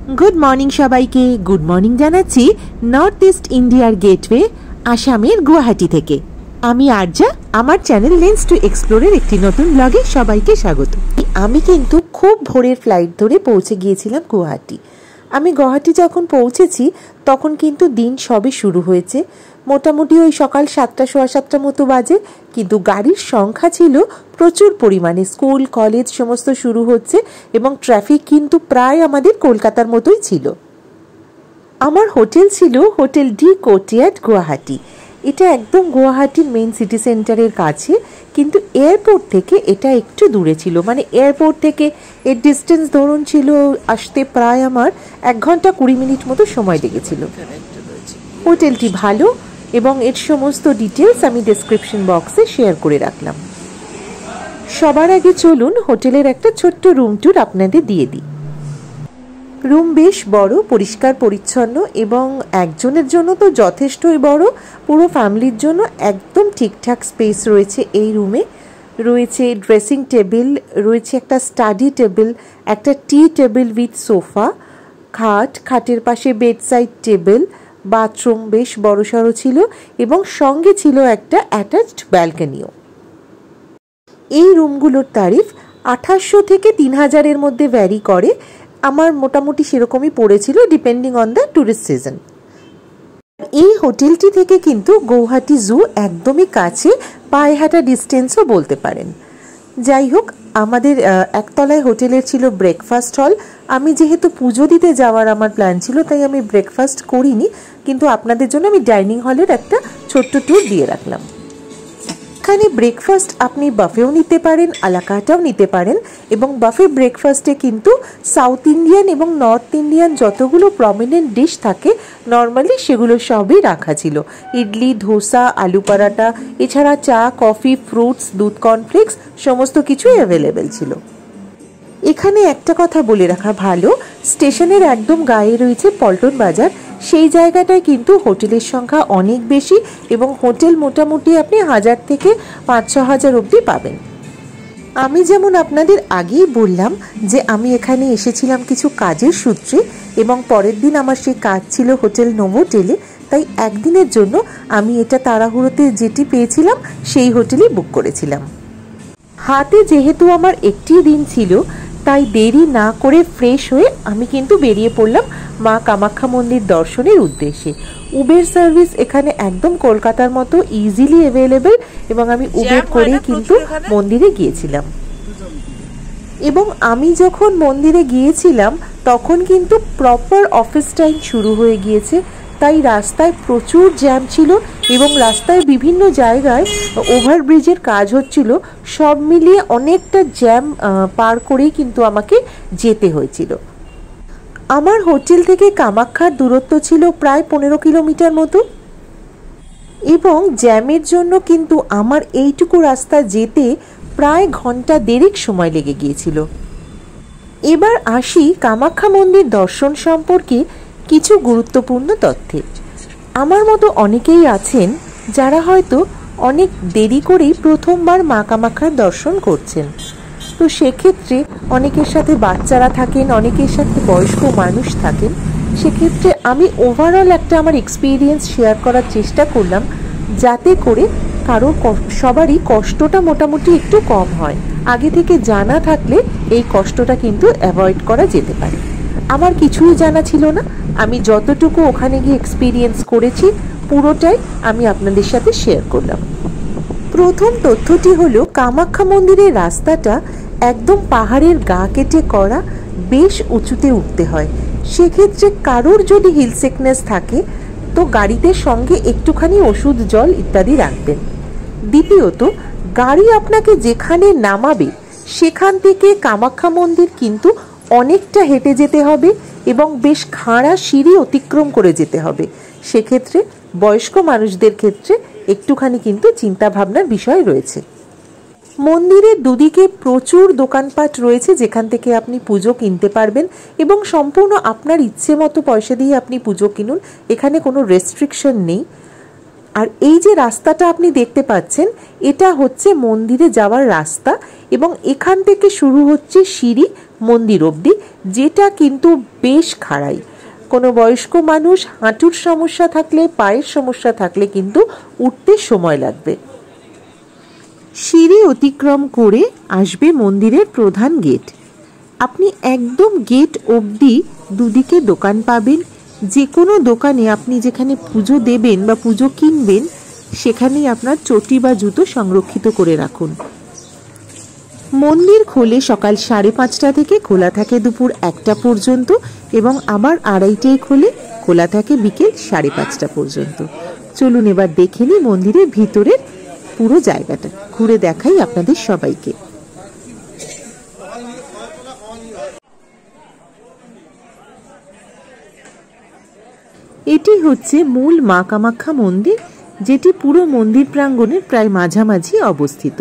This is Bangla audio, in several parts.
गुड मर्निंग सबाइके गुड मर्निंग जानाচ্ছি नर्थ ईस्ट इंडियार गेटवे आसामेर गुवाहाटी থেকে। আমি আরজা, আমার চ্যানেল লেন্স টু এক্সপ্লোরের একটি নতুন ব্লগে সবাইকে স্বাগত। আমি কিন্তু খুব ভোরের ফ্লাইট ধরে পৌঁছে গিয়েছিলাম গুয়াহাটি। আমি গুয়াহাটি যখন পৌঁছেছি তখন কিন্তু দিন সবে শুরু হয়েছে, মোটামুটি ওই সকাল 7টা সোয়া 7টার মতো বাজে। কিন্তু গাড়ির সংখ্যা ছিল প্রচুর পরিমাণে, স্কুল কলেজ সমস্ত শুরু হচ্ছে এবং ট্রাফিক কিন্তু প্রায় আমাদের কলকাতার মতোই ছিল। আমার হোটেল ছিল হোটেল ডি কোর্টইয়ার্ড গুয়াহাটি। এটা একদম গুয়াহাটির মেইন সিটি সেন্টারের কাছে, কিন্তু এয়ারপোর্ট থেকে এটা একটু দূরে ছিল। মানে এয়ারপোর্ট থেকে এর ডিস্টেন্স ধরুন ছিল আসতে প্রায় আমার 1 ঘন্টা 20 মিনিট মতো সময় লেগেছিল। হোটেলটি ভালো এবং এর সমস্ত ডিটেলস আমি ডেসক্রিপশন বক্সে শেয়ার করে রাখলাম। সবার আগে চলুন হোটেলের একটা ছোট্ট রুম ট্যুর আপনাদের দিয়ে দিই। রুম বেশ বড়, পরিষ্কার পরিচ্ছন্ন এবং একজনের জন্য তো যথেষ্টই বড়। পুরো ফ্যামিলির জন্য একদম ঠিকঠাক স্পেস রয়েছে এই রুমে। রয়েছে ড্রেসিং টেবিল, রয়েছে একটা স্টাডি টেবিল, একটা টি টেবিল উইথ সোফা, খাট, খাটের পাশে বেডসাইড টেবিল, বাথরুম বেশ বড়সড় ছিল এবং সঙ্গে ছিল একটা অ্যাটাচড ব্যালকনিও। এই রুমগুলোর তারিফ 2800 থেকে 3000-এর মধ্যে ভ্যারি করে। আমার মোটামুটি সেরকমই পড়েছিল depending on the tourist season. এই হোটেলটি থেকে কিন্তু গৌহাটি জু একদমই কাছে, পায়ে হাঁটা ডিস্টেন্সও বলতে পারেন। যাই হোক, আমাদের একতলায় হোটেলের ছিল ব্রেকফাস্ট হল। আমি যেহেতু পুজো দিতে যাওয়ার আমার প্ল্যান ছিল তাই আমি ব্রেকফাস্ট করিনি, কিন্তু আপনাদের জন্য আমি ডাইনিং হলের একটা ছোট্ট ট্যুর দিয়ে রাখলাম। এখানে ব্রেকফাস্ট আপনি বাফেও নিতে পারেন, আলাকাটাও নিতে পারেন এবং বাফে ব্রেকফাস্টে কিন্তু সাউথ ইন্ডিয়ান এবং নর্থ ইন্ডিয়ান যতগুলো প্রমিনেন্ট ডিশ থাকে নর্মালি সেগুলো সবই রাখা ছিল। ইডলি, ধোসা, আলু পরাটা, এছাড়া চা, কফি, ফ্রুটস, দুধ, কর্নফ্লেক্স সমস্ত কিছুই অ্যাভেলেবেল ছিল। এখানে একটা কথা বলে রাখা ভালো, স্টেশনের একদম গায়ে রয়েছে পল্টন বাজার। সেই জায়গাটায় কিন্তু হোটেলের সংখ্যা অনেক বেশি এবং হোটেল মোটামুটি আপনি 1000 থেকে 5-6 হাজার অবধি পাবেন। আমি যেমন আপনাদের আগেই বললাম যে আমি এখানে এসেছিলাম কিছু কাজের সূত্রে এবং পরের দিন আমার সেই কাজ ছিল হোটেল নোভোটেলে, তাই একদিনের জন্য আমি এটা তাড়াহুড়োতে যেটি পেয়েছিলাম সেই হোটেলই বুক করেছিলাম। হাতে যেহেতু আমার একটি দিন ছিল তাই দেরি না করে ফ্রেশ হয়ে আমি কিন্তু বেরিয়ে পড়লাম মা কামাখ্যা মন্দির দর্শনের উদ্দেশ্যে। উবের সার্ভিস এখানে একদম কলকাতার মতো ইজিলি অ্যাভেলেবেল এবং আমি উবের করে কিন্তু মন্দিরে গিয়েছিলাম। এবং আমি যখন মন্দিরে গিয়েছিলাম তখন কিন্তু প্রপার অফিস টাইম শুরু হয়ে গিয়েছে, তাই রাস্তায় প্রচুর জ্যাম ছিল এবং রাস্তায় বিভিন্ন জায়গায় ওভারব্রিজের কাজ হচ্ছিল। সব মিলিয়ে অনেকটা জ্যাম পার করেই কিন্তু আমাকে যেতে হয়েছিল। আমার হোটেল থেকে কামাখ্যার দূরত্ব ছিল প্রায় 15 কিলোমিটার মতো এবং জ্যামের জন্য কিন্তু আমার এইটুকু রাস্তা যেতে প্রায় 1.5 ঘন্টা সময় লেগে গিয়েছিল। এবার আসি কামাখ্যা মন্দির দর্শন সম্পর্কে কিছু গুরুত্বপূর্ণ তথ্যে। আমার মতো অনেকেই আছেন যারা হয়তো অনেক দেরি করেই প্রথমবার মা কামাখ্যার দর্শন করছেন। তো সেক্ষেত্রে অনেকের সাথে বাচ্চারা থাকেন, অনেকের সাথে বয়স্ক মানুষ থাকেন। সেক্ষেত্রে আমি ওভারঅল একটা আমার এক্সপিরিয়েন্স শেয়ার করার চেষ্টা করলাম যাতে করে সবারই কষ্টটা মোটামুটি একটু কম হয়। আগে থেকে জানা থাকলে এই কষ্টটা কিন্তু অ্যাভয়েড করা যেতে পারে। আমার কিছুই জানা ছিল না, আমি যতটুকু ওখানে গিয়ে এক্সপিরিয়েন্স করেছি পুরোটাই আমি আপনাদের সাথে শেয়ার করলাম। প্রথম তথ্যটি হলো কামাখ্যা মন্দিরের রাস্তাটা একদম পাহাড়ের গা কেটে করা, বেশ উঁচুতে উঠতে হয়। সেক্ষেত্রে কারোর যদি হিল সিকনেস থাকে তো গাড়িতে সঙ্গে একটুখানি ওষুধ, জল ইত্যাদি রাখবেন। দ্বিতীয়ত, গাড়ি আপনাকে যেখানে নামাবে সেখান থেকে কামাখ্যা মন্দির কিন্তু অনেকটা হেঁটে যেতে হবে এবং বেশ খাড়া সিঁড়ি অতিক্রম করে যেতে হবে। সেক্ষেত্রে বয়স্ক মানুষদের ক্ষেত্রে একটুখানি কিন্তু চিন্তা ভাবনার বিষয় রয়েছে। মন্দিরের দুদিকে প্রচুর দোকানপাট রয়েছে যেখান থেকে আপনি পুজো কিনতে পারবেন এবং সম্পূর্ণ আপনার ইচ্ছে মতো পয়সা দিয়ে আপনি পুজো কিনুন, এখানে কোনো রেস্ট্রিকশন নেই। আর এই যে রাস্তাটা আপনি দেখতে পাচ্ছেন এটা হচ্ছে মন্দিরে যাওয়ার রাস্তা এবং এখান থেকে শুরু হচ্ছে সিঁড়ি মন্দির অবধি, যেটা কিন্তু বেশ খাড়াই। কোনো বয়স্ক মানুষ হাঁটুর সমস্যা থাকলে, পায়ের সমস্যা থাকলে কিন্তু উঠতে সময় লাগবে। সিঁড়ি অতিক্রম করে আসবে মন্দিরের প্রধান গেট। আপনি একদম গেট অবধি দুদিকে দোকান পাবেন। যে কোনো দোকানে আপনি যেখানে পুজো দেবেন বা পুজো কিনবেন, সেখানেই আপনার চটি বা জুতো সংরক্ষিত করে রাখুন। মন্দির খোলে সকাল 5:30 থেকে, খোলা থাকে দুপুর 1টা পর্যন্ত, এবং আবার 2:30টায় খোলা থাকে বিকেল 5:30 পর্যন্ত। চলুন এবার দেখে নিই মন্দিরের ভিতরের পুরো জায়গাটা, ঘুরে দেখাই আপনাদের সবাইকে। এটি হচ্ছে মূল মা কামাখ্যা মন্দির, যেটি পুরো মন্দির প্রাঙ্গণের প্রায় মাঝামাঝি অবস্থিত।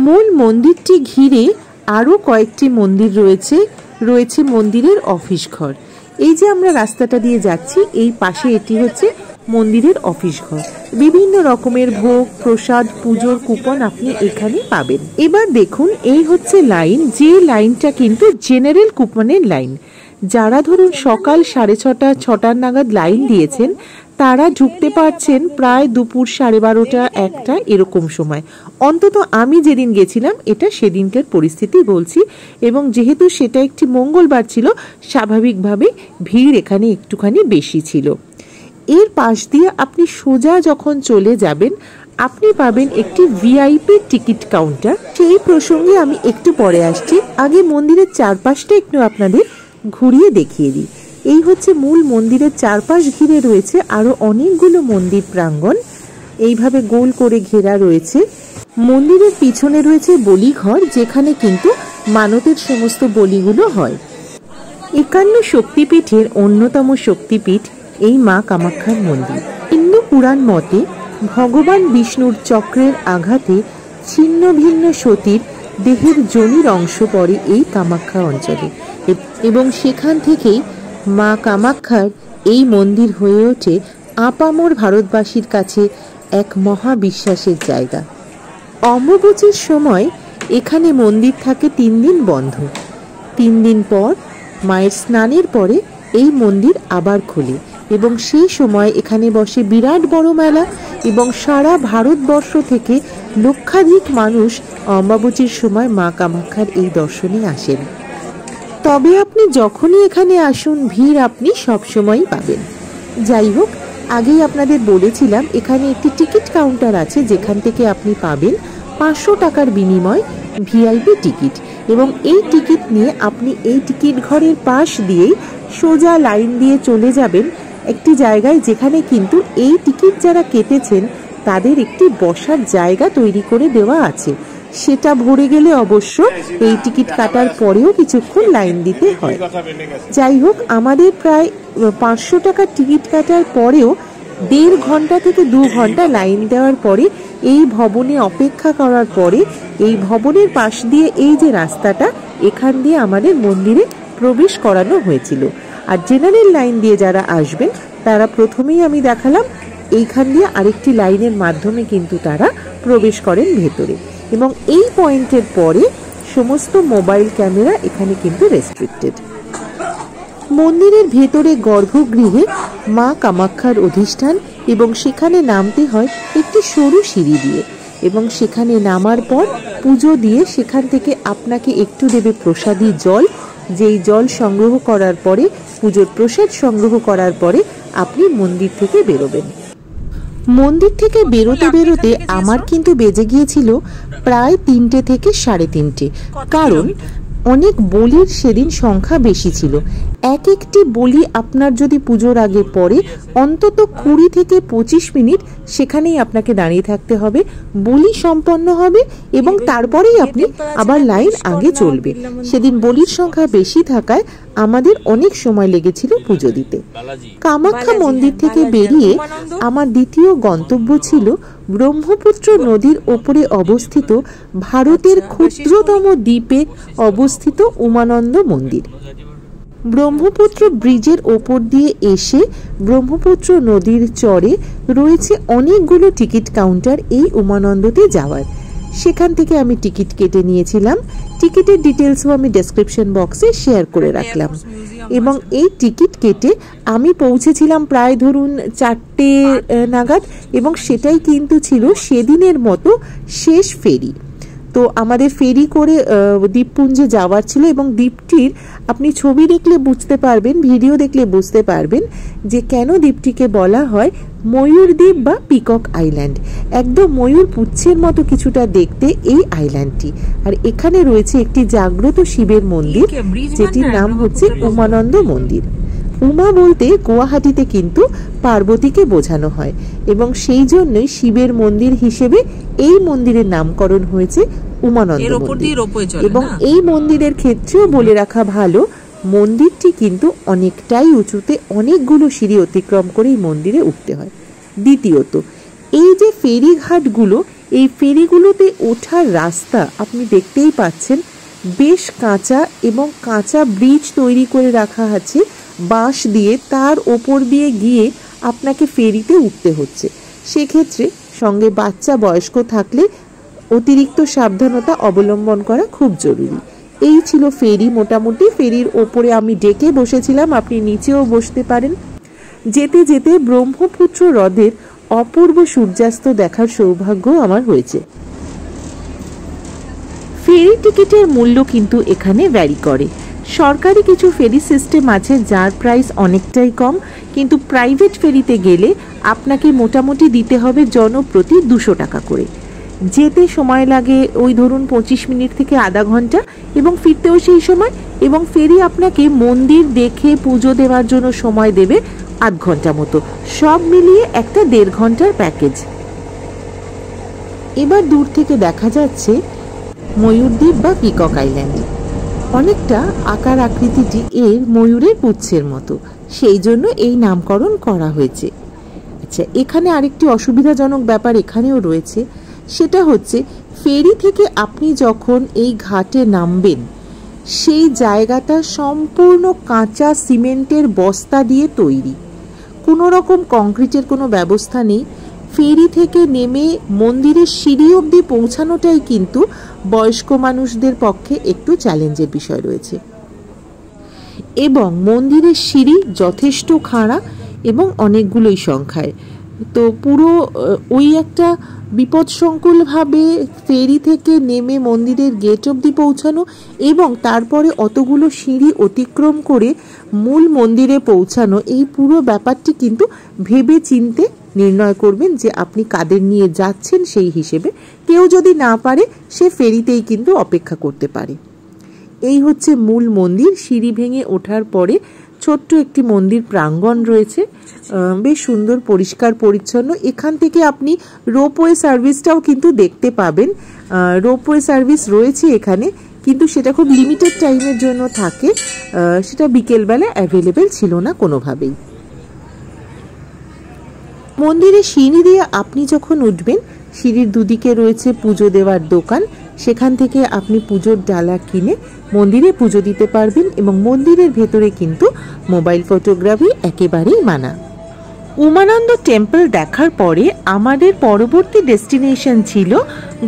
মূল মন্দিরটি ঘিরে আরও কয়েকটি মন্দির রয়েছে মন্দিরের অফিস ঘর। এই যে আমরা রাস্তাটা দিয়ে যাচ্ছি, এই পাশে এটি হচ্ছে মন্দিরের অফিস ঘর। বিভিন্ন রকমের ভোগ, প্রসাদ, পুজোর কুপন আপনি এখানে পাবেন। এবার দেখুন, এই হচ্ছে লাইন, যে লাইনটা কিন্তু জেনারেল কুপনের লাইন। যারা ধরুন সকাল 6:30-6টার নাগাদ লাইন দিয়েছেন, তারা ঢুকতে পারছেন প্রায় দুপুর 12:30, 1টা এরকম সময়। অন্তত আমি যেদিন গেছিলাম, এটা সেদিনকার পরিস্থিতি বলছি, এবং যেহেতু সেটা একটি মঙ্গলবার ছিল, স্বাভাবিকভাবে ভিড় এখানে একটুখানি বেশি ছিল। এর পাশ দিয়ে আপনি সোজা যখন চলে যাবেন, আপনি পাবেন একটি ভিআইপি টিকিট কাউন্টার। সেই প্রসঙ্গে আমি একটু পরে আসছি, আগে মন্দিরের চারপাশটা একটু আপনাদের ঘুরিয়ে দেখিয়ে দিই। এই হচ্ছে মূল মন্দিরের চারপাশ, ঘিরে রয়েছে আরো অনেকগুলো মন্দির প্রাঙ্গণ, এইভাবে গোল করে ঘেরা রয়েছে। মন্দিরের পিছনে রয়েছে বলিঘর, যেখানে কিন্তু মানতের সমস্ত বলিগুলো হয়। 51 শক্তিপীঠের অন্যতম শক্তিপীঠ এই মা কামাখ্যার মন্দির। হিন্দু পুরাণ মতে ভগবান বিষ্ণুর চক্রের আঘাতে ছিন্ন ভিন্ন সতীর দেহের যোনির অংশ পড়ে এই কামাখ্যা অঞ্চলে, এবং সেখান থেকেই মা কামাখ্যার এই মন্দির হয়ে ওঠে আপামর ভারতবাসীর কাছে এক মহাবিশ্বাসের জায়গা। অম্বুবাচীর সময় এখানে মন্দির থাকে 3 দিন বন্ধ। 3 দিন পর মায়ের স্নানের পরে এই মন্দির আবার খোলে, এবং সেই সময় এখানে বসে বিরাট বড় মেলা, এবং সারা ভারতবর্ষ থেকে লক্ষাধিক মানুষ অম্বুবাচীর সময় মা কামাখ্যার এই দর্শনে আসেন। তবে আপনি যখনই এখানে আসুন, ভিড় আপনি সবসময়ই পাবেন। যাই হোক, আগেই আপনাদের বলেছিলাম এখানে একটি টিকিট কাউন্টার আছে, যেখান থেকে আপনি পাবেন 500 টাকার বিনিময় ভিআইপি টিকিট, এবং এই টিকিট নিয়ে আপনি এই টিকিট ঘরের পাশ দিয়েই সোজা লাইন দিয়ে চলে যাবেন একটি জায়গায়, যেখানে কিন্তু এই টিকিট যারা কেটেছেন তাদের একটি বসার জায়গা তৈরি করে দেওয়া আছে। সেটা ভরে গেলে অবশ্য এই টিকিট কাটার পরেও কিছুক্ষণ লাইন দিতে হয়। যাই হোক, আমাদের প্রায় 500 টাকার টিকিট কাটার পরেও 1.5 ঘন্টা থেকে 2 ঘন্টা লাইন দেওয়ার পরে, এই ভবনে অপেক্ষা করার পরে, এই ভবনের পাশ দিয়ে এই যে রাস্তাটা, এখান দিয়ে আমাদের মন্দিরে প্রবেশ করানো হয়েছিল। আর জেনারেল লাইন দিয়ে যারা আসবেন, তারা প্রথমেই আমি দেখালাম, এইখান দিয়ে আরেকটি লাইনের মাধ্যমে কিন্তু তারা প্রবেশ করেন ভেতরে, এবং এই পয়েন্টের পরে সমস্ত মোবাইল ক্যামেরা এখানে কিন্তু রেস্ট্রিক্টেড। মন্দিরের ভেতরে গর্ভগৃহে মা কামাখ্যার অধিষ্ঠান, এবং সেখানে নামতে হয় একটি সরু সিঁড়ি দিয়ে, এবং সেখানে নামার পর পুজো দিয়ে সেখান থেকে আপনাকে একটু দেবে প্রসাদী জল। যেই জল সংগ্রহ করার পরে, পুজোর প্রসাদ সংগ্রহ করার পরে আপনি মন্দির থেকে বেরোবেন। মন্দির থেকে বেরোতে বেরোতে আমার কিন্তু বেজে গিয়েছিল প্রায় 3টে থেকে 3:30, কারণ অনেক বলির সেদিন সংখ্যা বেশি ছিল। এক একটি বলি আপনার যদি পুজোর আগে পড়ে, অন্তত 20 থেকে 25 মিনিট সেখানেই আপনাকে দাঁড়িয়ে থাকতে হবে। বলি সম্পন্ন হবে এবং তারপরেই আপনি আবার লাইন আগে চলবে। সেদিন বলির সংখ্যা বেশি থাকায় আমাদের অনেক সময় লেগেছিল পুজো দিতে। কামাখ্যা মন্দির থেকে বেরিয়ে আমার দ্বিতীয় গন্তব্য ছিল ব্রহ্মপুত্র নদীর ওপরে অবস্থিত ভারতের ক্ষুদ্রতম দ্বীপে অবস্থিত উমানন্দ মন্দির। ব্রহ্মপুত্র ব্রিজের ওপর দিয়ে এসে ব্রহ্মপুত্র নদীর চরে রয়েছে অনেকগুলো টিকিট কাউন্টার এই উমানন্দতে যাওয়ার। সেখান থেকে আমি টিকিট কেটে নিয়েছিলাম। টিকিটের ডিটেলসও আমি ডেসক্রিপশন বক্সে শেয়ার করে রাখলাম। এবং এই টিকিট কেটে আমি পৌঁছেছিলাম প্রায় ধরুন 4টে নাগাদ, এবং সেটাই কিন্তু ছিল সেদিনের মতো শেষ ফেরি। তো আমাদের ফেরি করে দ্বীপপুঞ্জে যাওয়ার ছিল, এবং দ্বীপটির আপনি ছবি দেখলে বুঝতে পারবেন, ভিডিও দেখলে বুঝতে পারবেন যে কেন দ্বীপটিকে বলা হয় ময়ূর দ্বীপ বা পিকক আইল্যান্ড। একদম ময়ূর পুচ্ছের মতো কিছুটা দেখতে এই আইল্যান্ডটি। আর এখানে রয়েছে একটি জাগ্রত শিবের মন্দির, যেটির নাম হচ্ছে উমানন্দ মন্দির। উমা বলতে গুয়াহাটিতে কিন্তু পার্বতীকে বোঝানো হয়, এবং সেই জন্যই শিবের মন্দির হিসেবে এই মন্দিরের নামকরণ হয়েছে উমানন্দ মন্দির। এবং এই মন্দিরের ক্ষেত্রেও বলে রাখা ভালো, মন্দিরটি কিন্তু অনেকটাই উঁচুতে, অনেকগুলো সিঁড়ি অতিক্রম করে এই মন্দিরে উঠতে হয়। দ্বিতীয়ত, এই যে ফেরিঘাটগুলো, এই ফেরিগুলোতে ওঠার রাস্তা আপনি দেখতেই পাচ্ছেন বেশ কাঁচা, এবং কাঁচা ব্রিজ তৈরি করে রাখা আছে বাঁশ দিয়ে, তার ওপর দিয়ে গিয়ে আপনাকে ফেরিতে উঠতে হচ্ছে। সেক্ষেত্রে সঙ্গে বাচ্চা বয়স্ক থাকলে অতিরিক্ত সাবধানতা অবলম্বন করা খুব জরুরি। এই ছিল ফেরি। মোটামুটি ফেরির ওপরে আমি ডেকে বসেছিলাম, আপনি নিচেও বসতে পারেন। যেতে যেতে ব্রহ্মপুত্র হ্রদের অপূর্ব সূর্যাস্ত দেখার সৌভাগ্য আমার হয়েছে। ফেরি টিকিটের মূল্য কিন্তু এখানে ভ্যারি করে। সরকারি কিছু ফেরি সিস্টেম আছে যার প্রাইস অনেকটাই কম, কিন্তু প্রাইভেট ফেরিতে গেলে আপনাকে মোটামুটি দিতে হবে জনপ্রতি 200 টাকা করে। যেতে সময় লাগে ওই ধরুন 25 মিনিট থেকে আধা ঘন্টা, এবং ফিরতেও সেই সময়। এবং ফেরি আপনাকে মন্দির দেখে পুজো দেওয়ার জন্য সময় দেবে আধ ঘন্টা মতো। সব মিলিয়ে একটা 1.5 ঘন্টার প্যাকেজ। এবার দূর থেকে দেখা যাচ্ছে ময়ূর দ্বীপ বা পিকক আইল্যান্ড। অনেকটা আকার আকৃতিটি এর ময়ূরের পুচ্ছের মতো, সেই জন্য এই নামকরণ করা হয়েছে। আচ্ছা, এখানে আরেকটি অসুবিধাজনক ব্যাপার এখানেও রয়েছে, সেটা হচ্ছে ফেরি থেকে আপনি যখন এই ঘাটে নামবেন, সেই জায়গাটা সম্পূর্ণ কাঁচা সিমেন্টের বস্তা দিয়ে তৈরি, কোনো রকম কংক্রিটের কোনো ব্যবস্থা নেই। ফেরি থেকে নেমে মন্দিরের সিঁড়ি অবধি পৌঁছানোটাই কিন্তু বয়স্ক মানুষদের পক্ষে একটু চ্যালেঞ্জের বিষয় রয়েছে। এবং মন্দিরের সিঁড়ি যথেষ্ট খাড়া এবং অনেকগুলোই সংখ্যায়। তো পুরো ওই একটা বিপদসংকুলভাবে ফেরি থেকে নেমে মন্দিরের গেট অবধি পৌঁছানো, এবং তারপরে অতগুলো সিঁড়ি অতিক্রম করে মূল মন্দিরে পৌঁছানো, এই পুরো ব্যাপারটি কিন্তু ভেবে চিনতে নির্ণয় করবেন যে আপনি কাদের নিয়ে যাচ্ছেন। সেই হিসেবে কেউ যদি না পারে, সে ফেরিতেই কিন্তু অপেক্ষা করতে পারে। এই হচ্ছে মূল মন্দির। সিঁড়ি ভেঙে ওঠার পরে ছোট্ট একটি মন্দির প্রাঙ্গণ রয়েছে, বেশ সুন্দর, পরিষ্কার পরিচ্ছন্ন। এখান থেকে আপনি রোপওয়ে সার্ভিসটাও কিন্তু দেখতে পাবেন। রোপওয়ে সার্ভিস রয়েছে এখানে, কিন্তু সেটা খুব লিমিটেড টাইমের জন্য থাকে, সেটা বিকেলবেলা অ্যাভেলেবেল ছিল না কোনোভাবেই। মন্দিরে সিঁড়ি দিয়ে আপনি যখন উঠবেন, সিঁড়ির দুদিকে রয়েছে পুজো দেওয়ার দোকান, সেখান থেকে আপনি পুজোর ডালা কিনে মন্দিরে পুজো দিতে পারবেন। এবং মন্দিরের ভেতরে কিন্তু মোবাইল ফটোগ্রাফি একেবারেই মানা। উমানন্দ টেম্পল দেখার পরে আমাদের পরবর্তী ডেস্টিনেশন ছিল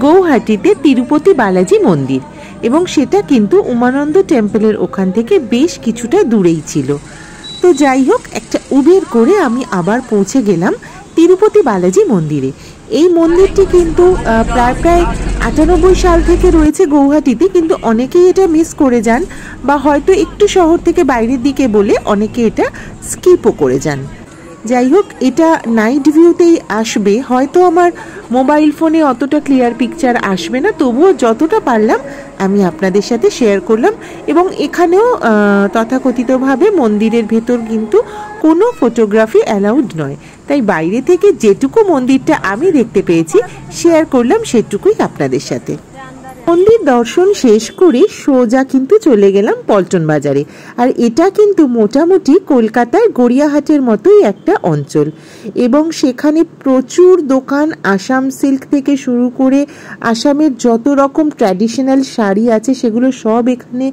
গৌহাটিতে তিরুপতি বালাজি মন্দির, এবং সেটা কিন্তু উমানন্দ টেম্পলের ওখান থেকে বেশ কিছুটা দূরেই ছিল। তো যাই হোক, একটা উবের করে আমি আবার পৌঁছে গেলাম তিরুপতি বালাজি মন্দিরে। এই মন্দিরটি কিন্তু প্রায় 98 সাল থেকে রয়েছে গৌহাটিতে, কিন্তু অনেকেই এটা মিস করে যান, বা হয়তো একটু শহর থেকে বাইরের দিকে বলে অনেকে এটা স্কিপও করে যান। যাই হোক, এটা নাইট ভিউতেই আসবে, হয়তো আমার মোবাইল ফোনে অতটা ক্লিয়ার পিকচার আসবে না, তবুও যতটা পারলাম আমি আপনাদের সাথে শেয়ার করলাম। এবং এখানেও তথাকথিতভাবে মন্দিরের ভেতর কিন্তু কোনো ফটোগ্রাফি অ্যালাউড নয়, তাই বাইরে থেকে যেটুকু মন্দিরটা আমি দেখতে পেয়েছি শেয়ার করলাম, সেটুকুই আপনাদের সাথে। মন্দির দর্শন শেষ করে সোজা কিন্তু চলে গেলাম পল্টন বাজারে। আর এটা কিন্তু মোটামুটি কলকাতার গড়িয়াহাটের মতোই একটা অঞ্চল, এবং সেখানে প্রচুর দোকান, আসাম সিল্ক থেকে শুরু করে আসামের যত রকম ট্র্যাডিশনাল শাড়ি আছে সেগুলো সব এখানে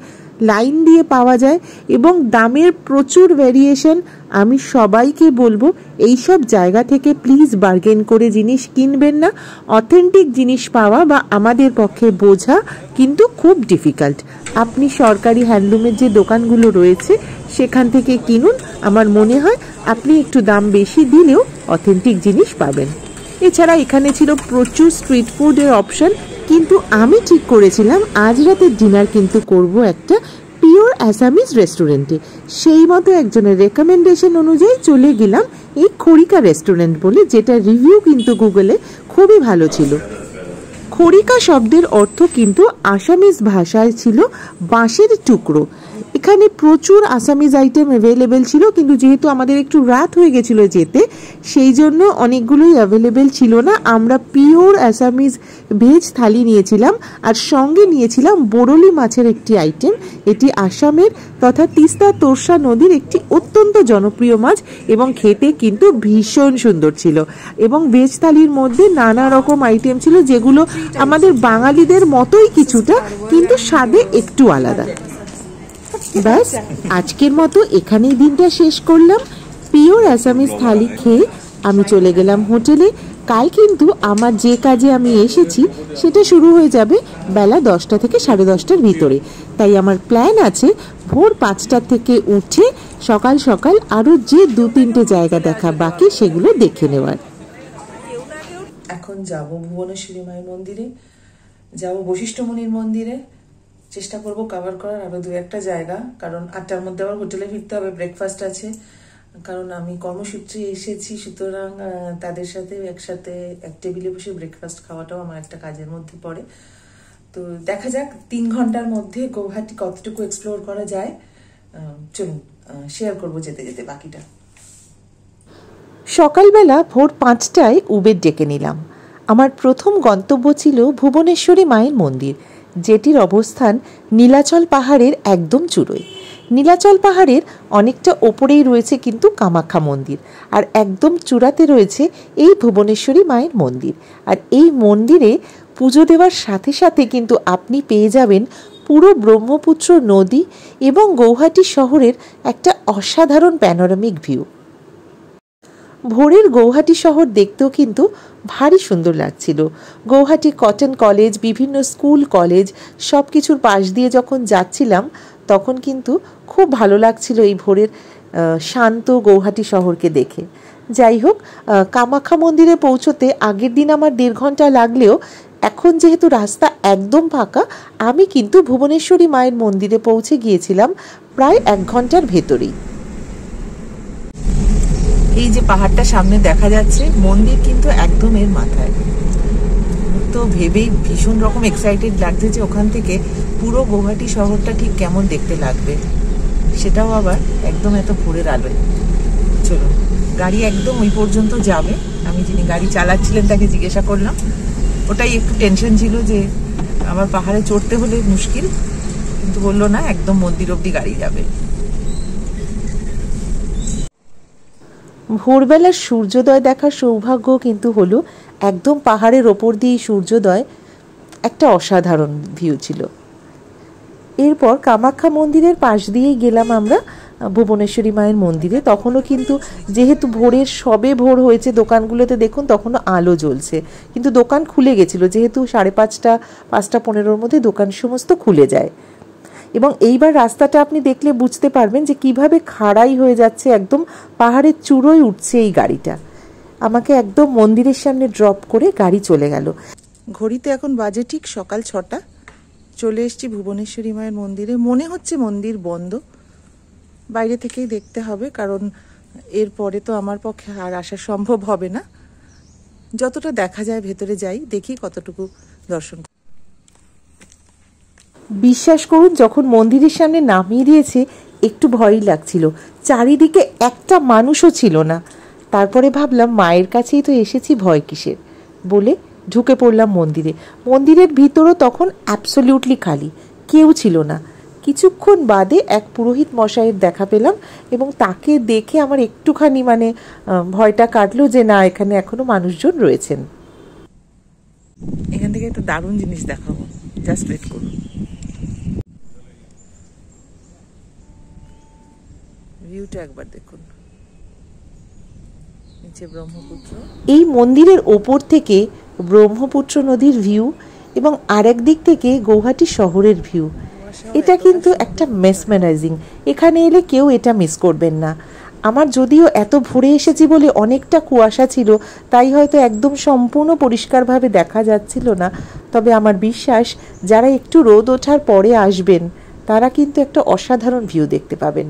লাইন দিয়ে পাওয়া যায় এবং দামের প্রচুর ভ্যারিয়েশন। আমি সবাইকে বলবো এই সব জায়গা থেকে প্লিজ বার্গেন করে জিনিস কিনবেন না। অথেন্টিক জিনিস পাওয়া বা আমাদের পক্ষে বোঝা কিন্তু খুব ডিফিকাল্ট। আপনি সরকারি হ্যান্ডলুমের যে দোকানগুলো রয়েছে সেখান থেকে কিনুন, আমার মনে হয় আপনি একটু দাম বেশি দিলেও অথেন্টিক জিনিস পাবেন। এছাড়া এখানে ছিল প্রচুর স্ট্রিট ফুডের অপশন, কিন্তু আমি ঠিক করেছিলাম আজ রাতের ডিনার কিন্তু করব একটা পিওর অ্যাসামিজ রেস্টুরেন্টে। সেই মতো একজনের রেকমেন্ডেশন অনুযায়ী চলে গেলাম এই খড়িকা রেস্টুরেন্ট বলে, যেটা রিভিউ কিন্তু গুগলে খুবই ভালো ছিল। খড়িকা শব্দের অর্থ কিন্তু আসামিজ ভাষায় ছিল বাঁশের টুকরো। এখানে প্রচুর আসামিজ আইটেম অ্যাভেলেবেল ছিল, কিন্তু যেহেতু আমাদের একটু রাত হয়ে গেছিল যেতে, সেই জন্য অনেকগুলোই অ্যাভেলেবেল ছিল না। আমরা পিওর আসামিজ ভেজ থালি নিয়েছিলাম, আর সঙ্গে নিয়েছিলাম বরলি মাছের একটি আইটেম। এটি আসামের তথা তিস্তা তোরসা নদীর একটি অত্যন্ত জনপ্রিয় মাছ এবং খেতে কিন্তু ভীষণ সুন্দর ছিল। এবং ভেজ থালির মধ্যে নানা রকম আইটেম ছিল, যেগুলো আমাদের বাঙালিদের মতোই কিছুটা, কিন্তু স্বাদে একটু আলাদা। ব্যাস, আজকের মতো এখানেই দিনটা শেষ করলাম। পিওর আসামিজ থালি খেয়ে আমি চলে গেলাম হোটেলে। কাল কিন্তু আমার যে কাজে আমি এসেছি সেটা শুরু হয়ে যাবে বেলা 10টা থেকে 10:30টার ভিতরে। তাই আমার প্ল্যান আছে ভোর 5টা থেকে উঠে সকাল সকাল আরও যে 2-3টে জায়গা দেখা বাকি সেগুলো দেখে নেওয়ার। এখন যাব ভুবনেশ্বরী মায়ের মন্দিরে, যাব বশিষ্ঠমুনির মন্দিরে, চেষ্টা করব কভার করার আরো 2-1টা জায়গা, কারণ 8টার মধ্যে আবার হোটেলে ফিরতে হবে। ব্রেকফাস্ট আছে, কারণ আমি কর্মসূত্রে এসেছি, সুতরাং তাদের সাথে একসাথে এক টেবিলে বসে ব্রেকফাস্ট খাওয়াটাও আমার একটা কাজের মধ্যে পড়ে। তো দেখা যাক 3 ঘন্টার মধ্যে গৌহাটি কতটুকু এক্সপ্লোর করা যায়। চলুন শেয়ার করবো যেতে যেতে বাকিটা। সকালবেলা ভোর 5টায় উবের ডেকে নিলাম। আমার প্রথম গন্তব্য ছিল ভুবনেশ্বরী মায়ের মন্দির, যেটির অবস্থান নীলাচল পাহাড়ের একদম চূড়োয়। নীলাচল পাহাড়ের অনেকটা ওপরেই রয়েছে কিন্তু কামাখ্যা মন্দির, আর একদম চূড়াতে রয়েছে এই ভুবনেশ্বরী মায়ের মন্দির। আর এই মন্দিরে পুজো দেওয়ার সাথে সাথে কিন্তু আপনি পেয়ে যাবেন পুরো ব্রহ্মপুত্র নদী এবং গৌহাটি শহরের একটা অসাধারণ প্যানোরামিক ভিউ। ভোরের গৌহাটি শহর দেখতেও কিন্তু ভারী সুন্দর লাগছিল। গৌহাটি কটন কলেজ, বিভিন্ন স্কুল কলেজ সব কিছুর পাশ দিয়ে যখন যাচ্ছিলাম তখন কিন্তু খুব ভালো লাগছিল এই ভোরের শান্ত গৌহাটি শহরকে দেখে। যাই হোক, কামাখ্যা মন্দিরে পৌঁছতে আগের দিন আমার 1.5 ঘন্টা লাগলেও এখন যেহেতু রাস্তা একদম ফাঁকা, আমি কিন্তু ভুবনেশ্বরী মায়ের মন্দিরে পৌঁছে গিয়েছিলাম প্রায় 1 ঘন্টার ভেতরেই। এই যে পাহাড়টা সামনে দেখা যাচ্ছে, মন্দির কিন্তু একদম এর মাথায়। তো ভেবেই ভীষণ রকম এক্সাইটেড লাগছে যে ওখান থেকে পুরো গৌহাটি শহরটা ঠিক কেমন দেখতে লাগবে, সেটাও আবার একদম এত ভোরের আলোয়। চলুন, গাড়ি একদম ওই পর্যন্ত যাবে। আমি যিনি গাড়ি চালাচ্ছিলেন তাকে জিজ্ঞাসা করলাম, ওটাই একটু টেনশন ছিল যে আমার পাহাড়ে চড়তে হলে মুশকিল, কিন্তু বললো না, একদম মন্দির অব্দি গাড়ি যাবে। ভোরবেলার সূর্যোদয় দেখার সৌভাগ্য কিন্তু হলো। একদম পাহাড়ের ওপর দিয়ে সূর্যোদয়, একটা অসাধারণ ভিউ ছিল। এরপর কামাখ্যা মন্দিরের পাশ দিয়েই গেলাম আমরা ভুবনেশ্বরী মায়ের মন্দিরে। তখনও কিন্তু যেহেতু ভোরের সবে ভোর হয়েছে, দোকানগুলোতে দেখুন তখনও আলো জ্বলছে, কিন্তু দোকান খুলে গেছিল যেহেতু 5:30, 5:15-র মধ্যে দোকান সমস্ত খুলে যায়। এবং এইবার রাস্তাটা আপনি দেখলে বুঝতে পারবেন যে কিভাবে খাড়াই হয়ে যাচ্ছে, একদম পাহাড়ের চূড়োয় উঠছে এই গাড়িটা। আমাকে একদম মন্দিরের সামনে ড্রপ করে গাড়ি চলে গেল। ঘড়িতে এখন বাজে ঠিক সকাল 6টা। চলে এসেছি ভুবনেশ্বরী মায়ের মন্দিরে। মনে হচ্ছে মন্দির বন্ধ, বাইরে থেকেই দেখতে হবে, কারণ এরপরে তো আমার পক্ষে আর আসা সম্ভব হবে না। যতটা দেখা যায় ভেতরে যাই, দেখি কতটুকু দর্শন। বিশ্বাস করুন, যখন মন্দিরের সামনে নামিয়ে দিয়েছে একটু ভয়ই লাগছিল, চারিদিকে একটা মানুষও ছিল না। তারপরে ভাবলাম মায়ের কাছেই তো এসেছি, ভয় কিসের বলে ঢুকে পড়লাম মন্দিরে। মন্দিরের ভিতরও তখন অ্যাবসলিউটলি খালি, কেউ ছিল না। কিছুক্ষণ বাদে এক পুরোহিত মশাইয়ের দেখা পেলাম এবং তাকে দেখে আমার একটুখানি ভয়টা কাটলো যে না, এখানে এখনো মানুষজন রয়েছেন। এখান থেকে একটা দারুণ জিনিস দেখাবো, জাস্ট ওয়েট করুন। ভিউটা একবার দেখুন, নিচে ব্রহ্মপুত্র। এই মন্দিরের ওপর থেকে ব্রহ্মপুত্র নদীর ভিউ এবং আরেক দিক থেকে গৌহাটি শহরের ভিউ, এটা কিন্তু একটা মেসমেরাইজিং। এখানে এলে কেউ এটা মিস করবেন না। আমার যদিও এত ভোরে এসেছি বলে অনেকটা কুয়াশা ছিল, তাই হয়তো একদম সম্পূর্ণ পরিষ্কারভাবে দেখা যাচ্ছিল না, তবে আমার বিশ্বাস যারা একটু রোদ ওঠার পরে আসবেন তারা কিন্তু একটা অসাধারণ ভিউ দেখতে পাবেন।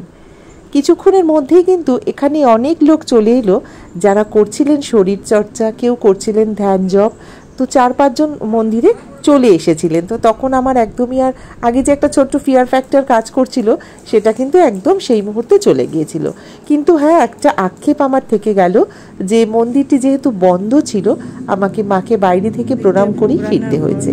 কিছুক্ষণের মধ্যেই কিন্তু এখানে অনেক লোক চলে এলো, যারা করছিলেন শরীরচর্চা, কেউ করছিলেন ধ্যান জপ। তো 4-5 জন মন্দিরে চলে এসেছিলেন। তো তখন আমার একদমই আর আগে যে একটা ছোট্ট ফিয়ার ফ্যাক্টর কাজ করছিল সেটা কিন্তু একদম সেই মুহূর্তে চলে গিয়েছিল। কিন্তু হ্যাঁ, একটা আক্ষেপ আমার থেকে গেল যে মন্দিরটি যেহেতু বন্ধ ছিল, আমাকে মাকে বাইরে থেকে প্রণাম করেই ফিরতে হয়েছে।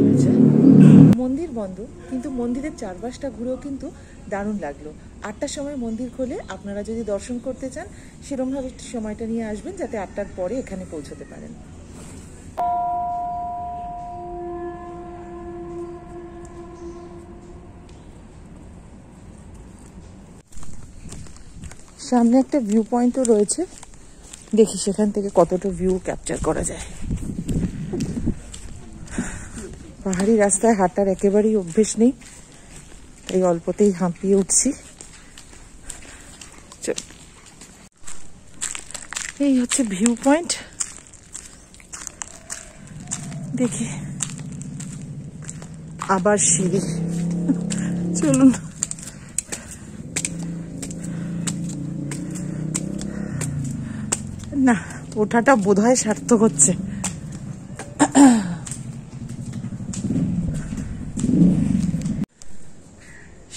মন্দির বন্ধ, কিন্তু মন্দিরের চারপাশটা ঘুরেও কিন্তু দারুণ লাগলো। 8টার সময় মন্দির খোলে, আপনারা যদি দর্শন করতে চান সেরকমভাবে সময়টা নিয়ে আসবেন যাতে 8টার পরে এখানে পৌঁছতে পারেন। সামনে একটা ভিউ পয়েন্টও রয়েছে, দেখি সেখান থেকে কতটা ভিউ ক্যাপচার করা যায়। পাহাড়ি রাস্তায় হাঁটার একেবারেই অভ্যেস নেই, তাই অল্পতেই হাঁপিয়ে উঠছি। এই হচ্ছে ভিউ পয়েন্ট, দেখি আবার সিঁড়ি, চলুন। না, ওঠাটা বোধহয় সার্থক হচ্ছে।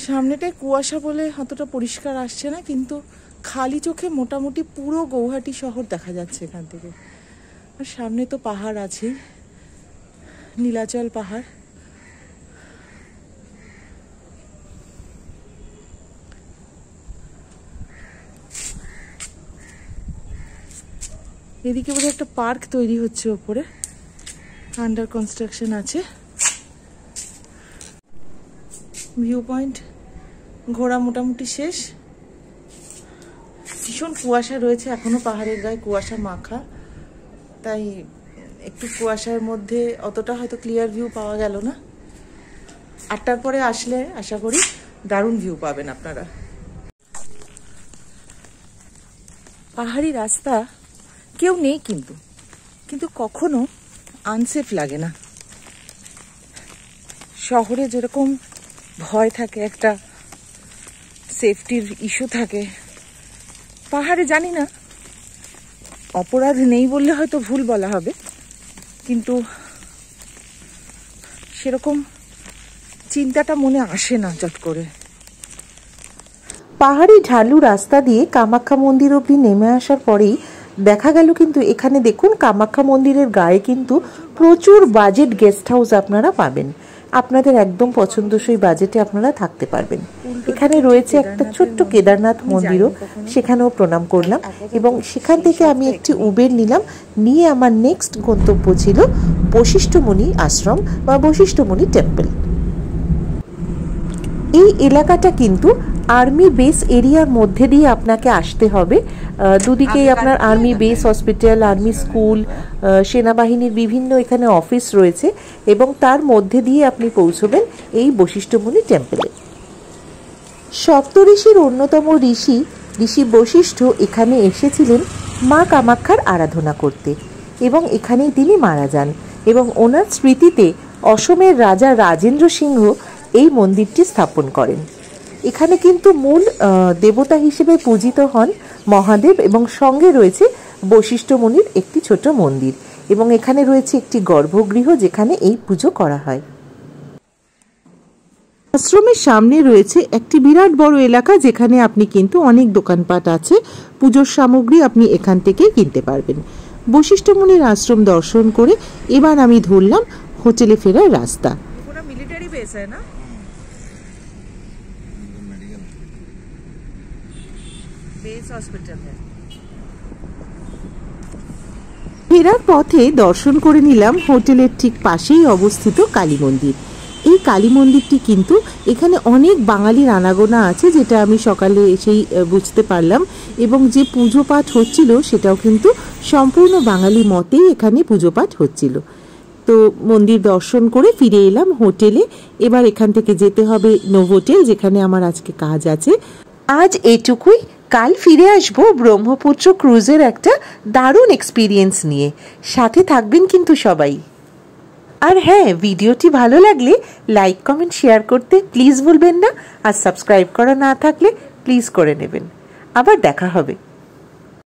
সামনেটায় কুয়াশা বলে অতটা পরিষ্কার আসছে না, কিন্তু খালি চোখে মোটামুটি পুরো গৌহাটি শহর দেখা যাচ্ছে এখান থেকে। আর সামনে তো পাহাড় আছে, নীলাচল পাহাড়। এদিকে বোধহয় একটা পার্ক তৈরি হচ্ছে, ওপরে আন্ডার কনস্ট্রাকশন আছে। ভিউ পয়েন্ট ঘোরা মোটামুটি শেষ। ভীষণ কুয়াশা রয়েছে এখনো, পাহাড়ের গায়ে কুয়াশা মাখা, তাই একটু কুয়াশার মধ্যে অতটা হয়তো ক্লিয়ার ভিউ পাওয়া গেল না। 8টার পরে আসলে আশা করি দারুণ ভিউ পাবেন আপনারা। পাহাড়ি রাস্তা, কেউ নেই কিন্তু, কিন্তু কখনো আনসেফ লাগে না। শহরে যেরকম ভয় থাকে, একটা সেফটির ইস্যু থাকে, পাহাড়ে জানি না, অপরাধ নেই বললে হয়তো ভুল বলা হবে, কিন্তু সেরকম চিন্তাটা মনে আসে না চট করে। পাহাড়ি ঢালু রাস্তা দিয়ে কামাখ্যা মন্দির অবধি নেমে আসার পরেই দেখা গেল কিন্তু এখানে দেখুন কামাখ্যা মন্দিরের গায়ে কিন্তু প্রচুর বাজেট গেস্ট হাউস আপনারা পাবেন। আপনাদের একদম পছন্দসই বাজেটে আপনারা থাকতে পারবেন। এখানে রয়েছে একটা ছোট্ট কেদারনাথ মন্দিরও, সেখানেও প্রণাম করলাম এবং সেখান থেকে আমি একটি উবের নিলাম। নিয়ে আমার নেক্সট গন্তব্য ছিল বশিষ্ঠমুনি আশ্রম বা বশিষ্ঠমুনি টেম্পল। এই এলাকাটা কিন্তু আর্মি বেস এরিয়ার মধ্যে দিয়ে আপনাকে আসতে হবে। দুদিকেই আপনার army base, hospital, army school, সেনাবাহিনীর বিভিন্ন এখানে অফিস রয়েছে এবং তার মধ্যে দিয়ে আপনি পৌঁছবেন এই বশিষ্ঠমুনি টেম্পলে। সপ্তঋষির অন্যতম ঋষি বশিষ্ঠ এখানে এসেছিলেন মা কামাখ্যার আরাধনা করতে এবং এখানেই তিনি মারা যান এবং ওনার স্মৃতিতে অসমের রাজা রাজেন্দ্র সিংহ এই মন্দিরটি স্থাপন করেন। এখানে কিন্তু মূল দেবতা হিসেবে পূজিত হন মহাদেব এবং সঙ্গে রয়েছে বশিষ্ঠ মুনির একটি ছোট মন্দির এবং এখানে রয়েছে একটি গর্ভগৃহ যেখানে এই পুজো করা হয়। আশ্রমের সামনে রয়েছে একটি বিরাট বড় এলাকা যেখানে আপনি কিন্তু অনেক দোকানপাট আছে, পুজোর সামগ্রী আপনি এখান থেকে কিনতে পারবেন। বশিষ্ঠ মুনির আশ্রম দর্শন করে এবার আমি ধরলাম হোটেলে ফেরার রাস্তা। पूरा मिलिट्री बेस है ना, बेस हॉस्पिटल है। ফেরার পথে দর্শন করে নিলাম হোটেলের ঠিক পাশেই অবস্থিত কালী মন্দির। এই কালী মন্দিরটি কিন্তু এখানে অনেক বাঙালির আনাগোনা আছে, যেটা আমি সকালে এসেই বুঝতে পারলাম। এবং যে পুজো পাঠ হচ্ছিল সেটাও কিন্তু সম্পূর্ণ বাঙালি মতেই এখানে পুজো পাঠ হচ্ছিল। তো মন্দির দর্শন করে ফিরে এলাম হোটেলে। এবার এখান থেকে যেতে হবে নোভোটেল, যেখানে আমার আজকে কাজ আছে। আজ এটুকুই, কাল ফিরে আসবো ব্রহ্মপুত্র ক্রুজের একটা দারুণ এক্সপিরিয়েন্স নিয়ে। সাথে থাকবেন কিন্তু সবাই। আর হ্যাঁ, ভিডিওটি ভালো লাগলে লাইক কমেন্ট শেয়ার করতে প্লিজ ভুলবেন না। আর সাবস্ক্রাইব করা না থাকলে প্লিজ করে নেবেন। আবার দেখা হবে।